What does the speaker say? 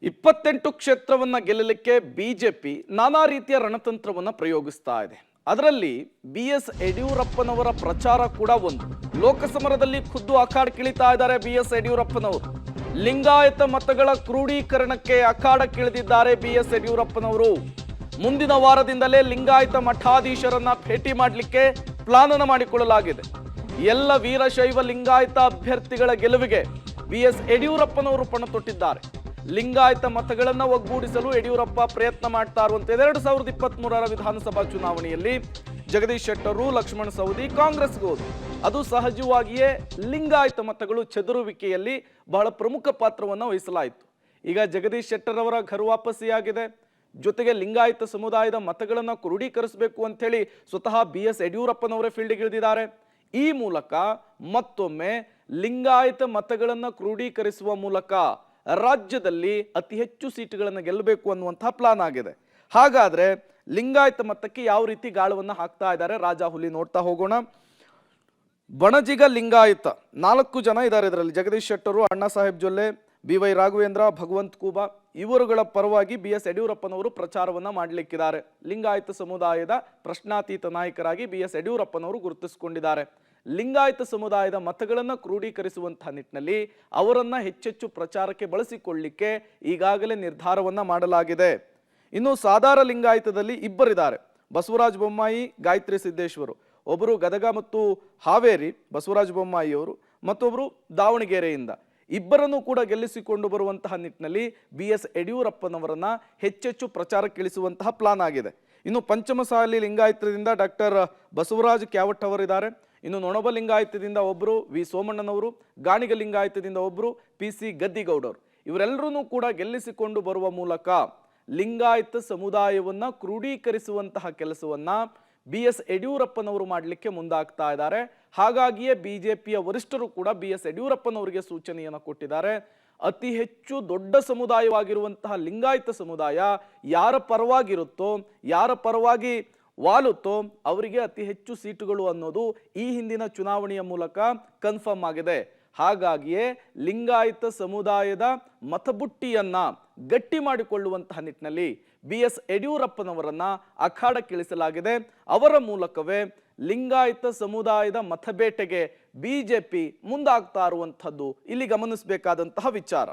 28 ಕ್ಷೇತ್ರವನ್ನ ಗೆಲ್ಲಲಿಕ್ಕೆ BJP ನಾನಾ ರೀತಿಯ ರಣತಂತ್ರವನ್ನ ಪ್ರಯೋಗಿಸ್ತಾ ಇದೆ. ಅದರಲ್ಲಿ ಬಿಎಸ್ ಯಡಿಯೂರಪ್ಪನವರ ಪ್ರಚಾರ ಕೂಡ ಒಂದು. ಲೋಕಸಮರದಲ್ಲಿ ಖುದ್ದು ಅಖಾಡಕ್ಕಿಳಿತಾ ಇದ್ದಾರೆ ಬಿಎಸ್ ಯಡಿಯೂರಪ್ಪನವರು. ಲಿಂಗಾಯತ ಮತಗಳ ಕ್ರೋಢೀಕರಣಕ್ಕೆ ಅಖಾಡಕ್ಕಿಳಿದಿದ್ದಾರೆ ಬಿಎಸ್ ಯಡಿಯೂರಪ್ಪನವರು. ಮುಂದಿನ ವಾರದಿಂದಲೇ ಲಿಂಗಾಯತ ಮಠಾಧೀಶರನ್ನ ಭೇಟಿ ಮಾಡಲಿಕ್ಕೆ ಪ್ಲಾನ್ ಅನ್ನು ಮಾಡಿಕೊಳ್ಳಲಾಗಿದೆ. ಎಲ್ಲ ವೀರಶೈವ ಲಿಂಗಾಯತ ಅಭ್ಯರ್ಥಿಗಳ ಗೆಲುವಿಗೆ ಬಿಎಸ್ ಯಡಿಯೂರಪ್ಪನವರು ಪಣ ತೊಟ್ಟಿದ್ದಾರೆ. ಲಿಂಗಾಯತ ಮತಗಳನ್ನು ಒಗ್ಗೂಡಿಸಲು ಯಡಿಯೂರಪ್ಪ ಪ್ರಯತ್ನ ಮಾಡ್ತಾ ಇರುವಂತೆ 2023ರ ವಿಧಾನಸಭಾ ಚುನಾವಣೆಯಲ್ಲಿ ಜಗದೀಶ್ ಶೆಟ್ಟರು, ಲಕ್ಷ್ಮಣ ಸವದಿ ಕಾಂಗ್ರೆಸ್ಗೆ ಹೋದರು. ಅದು ಸಹಜವಾಗಿಯೇ ಲಿಂಗಾಯತ ಮತಗಳು ಚದುರುವಿಕೆಯಲ್ಲಿ ಬಹಳ ಪ್ರಮುಖ ಪಾತ್ರವನ್ನು ವಹಿಸಲಾಯಿತು. ಈಗ ಜಗದೀಶ್ ಶೆಟ್ಟರ್ ಅವರ ಘರ್ ವಾಪಸಿಯಾಗಿದೆ. ಜೊತೆಗೆ ಲಿಂಗಾಯತ ಸಮುದಾಯದ ಮತಗಳನ್ನು ಕ್ರೋಢೀಕರಿಸಬೇಕು ಅಂತ ಹೇಳಿ ಸ್ವತಃ ಬಿಎಸ್ ಯಡಿಯೂರಪ್ಪನವರೇ ಫೀಲ್ಡ್ಗೆ ಇಳಿದಿದ್ದಾರೆ. ಈ ಮೂಲಕ ಮತ್ತೊಮ್ಮೆ ಲಿಂಗಾಯತ ಮತಗಳನ್ನು ಕ್ರೋಢೀಕರಿಸುವ ಮೂಲಕ ರಾಜ್ಯದಲ್ಲಿ ಅತಿ ಹೆಚ್ಚು ಸೀಟುಗಳನ್ನು ಗೆಲ್ಲಬೇಕು ಅನ್ನುವಂತಹ ಪ್ಲಾನ್ ಆಗಿದೆ. ಹಾಗಾದ್ರೆ ಲಿಂಗಾಯತ ಮತಕ್ಕೆ ಯಾವ ರೀತಿ ಗಾಳವನ್ನು ಹಾಕ್ತಾ ಇದ್ದಾರೆ ರಾಜಾಹುಲಿ ನೋಡ್ತಾ ಹೋಗೋಣ. ಬಣಜಿಗ ಲಿಂಗಾಯತ 4 ಜನ ಇದ್ದಾರೆ ಇದರಲ್ಲಿ. ಜಗದೀಶ್ ಶೆಟ್ಟರು, ಅಣ್ಣಾ ಸಾಹೇಬ್ ಜೊಲ್ಲೆ, BY ರಾಘವೇಂದ್ರ, ಭಗವಂತ್ ಕೂಬಾ ಇವರುಗಳ ಪರವಾಗಿ ಬಿಎಸ್ ಯಡಿಯೂರಪ್ಪನವರು ಪ್ರಚಾರವನ್ನ ಮಾಡಲಿಕ್ಕಿದ್ದಾರೆ. ಲಿಂಗಾಯತ ಸಮುದಾಯದ ಪ್ರಶ್ನಾತೀತ ನಾಯಕರಾಗಿ ಬಿಎಸ್ ಯಡಿಯೂರಪ್ಪನವರು ಗುರುತಿಸಿಕೊಂಡಿದ್ದಾರೆ. ಲಿಂಗಾಯತ ಸಮುದಾಯದ ಮತಗಳನ್ನು ಕ್ರೋಢೀಕರಿಸುವಂತಹ ನಿಟ್ಟಿನಲ್ಲಿ ಅವರನ್ನ ಹೆಚ್ಚೆಚ್ಚು ಪ್ರಚಾರಕ್ಕೆ ಬಳಸಿಕೊಳ್ಳಲಿಕ್ಕೆ ಈಗಾಗಲೇ ನಿರ್ಧಾರವನ್ನ ಮಾಡಲಾಗಿದೆ. ಇನ್ನು ಸಾಧಾರ ಲಿಂಗಾಯತದಲ್ಲಿ ಇಬ್ಬರಿದ್ದಾರೆ, ಬಸವರಾಜ ಬೊಮ್ಮಾಯಿ, ಗಾಯತ್ರಿ ಸಿದ್ದೇಶ್ವರು. ಒಬ್ಬರು ಗದಗ ಮತ್ತು ಹಾವೇರಿ ಬಸವರಾಜ ಬೊಮ್ಮಾಯಿ ಅವರು, ಮತ್ತೊಬ್ಬರು ದಾವಣಗೆರೆಯಿಂದ. ಇಬ್ಬರನ್ನು ಕೂಡ ಗೆಲ್ಲಿಸಿಕೊಂಡು ಬರುವಂತಹ ನಿಟ್ಟಿನಲ್ಲಿ ಬಿಎಸ್ ಯಡಿಯೂರಪ್ಪನವರನ್ನ ಹೆಚ್ಚೆಚ್ಚು ಪ್ರಚಾರಕ್ಕಿಳಿಸುವಂತಹ ಪ್ಲಾನ್ ಆಗಿದೆ. ಇನ್ನು ಪಂಚಮಸಾಲಿ ಲಿಂಗಾಯತದಿಂದ ಡಾಕ್ಟರ್ ಬಸವರಾಜ್ ಕ್ಯಾವಟ್ ಅವರಿದ್ದಾರೆ. ಇನ್ನು ನೊಣಬ ಲಿಂಗಾಯತದಿಂದ ಒಬ್ಬರು ವಿ ಸೋಮಣ್ಣನವರು, ಗಾಣಿಗ ಲಿಂಗಾಯತದಿಂದ ಒಬ್ಬರು PC ಗದ್ದಿಗೌಡರು. ಇವರೆಲ್ಲರೂ ಕೂಡ ಗೆಲ್ಲಿಸಿಕೊಂಡು ಬರುವ ಮೂಲಕ ಲಿಂಗಾಯತ ಸಮುದಾಯವನ್ನ ಕ್ರೋಢೀಕರಿಸುವಂತಹ ಕೆಲಸವನ್ನ ಬಿಎಸ್ ಯಡಿಯೂರಪ್ಪನವರು ಮಾಡಲಿಕ್ಕೆ ಮುಂದಾಗ್ತಾ ಇದ್ದಾರೆ. ಹಾಗಾಗಿಯೇ ಬಿಜೆಪಿಯ ವರಿಷ್ಠರು ಕೂಡ ಬಿಎಸ್ ಯಡಿಯೂರಪ್ಪನವರಿಗೆ ಸೂಚನೆಯನ್ನು ಕೊಟ್ಟಿದ್ದಾರೆ. ಅತಿ ಹೆಚ್ಚು ದೊಡ್ಡ ಸಮುದಾಯವಾಗಿರುವಂತಹ ಲಿಂಗಾಯತ ಸಮುದಾಯ ಯಾರ ಪರವಾಗಿರುತ್ತೋ, ಯಾರ ಪರವಾಗಿ ವಾಲುತ್ತೋ ಅವರಿಗೆ ಅತಿ ಹೆಚ್ಚು ಸೀಟುಗಳು ಅನ್ನೋದು ಈ ಹಿಂದಿನ ಚುನಾವಣೆಯ ಮೂಲಕ ಕನ್ಫರ್ಮ್ ಆಗಿದೆ. ಹಾಗಾಗಿಯೇ ಲಿಂಗಾಯತ ಸಮುದಾಯದ ಮತಬುಟ್ಟಿಯನ್ನ ಗಟ್ಟಿ ಮಾಡಿಕೊಳ್ಳುವಂತಹ ನಿಟ್ಟಿನಲ್ಲಿ ಬಿಎಸ್ ಯಡಿಯೂರಪ್ಪನವರನ್ನ ಅಖಾಡಕ್ಕಿಳಿಸಲಾಗಿದೆ. ಅವರ ಮೂಲಕವೇ ಲಿಂಗಾಯತ ಸಮುದಾಯದ ಮತಬೇಟೆಗೆ ಬಿಜೆಪಿ ಮುಂದಾಗ್ತಾ ಇರುವಂಥದ್ದು ಇಲ್ಲಿ ಗಮನಿಸಬೇಕಾದಂತಹ ವಿಚಾರ.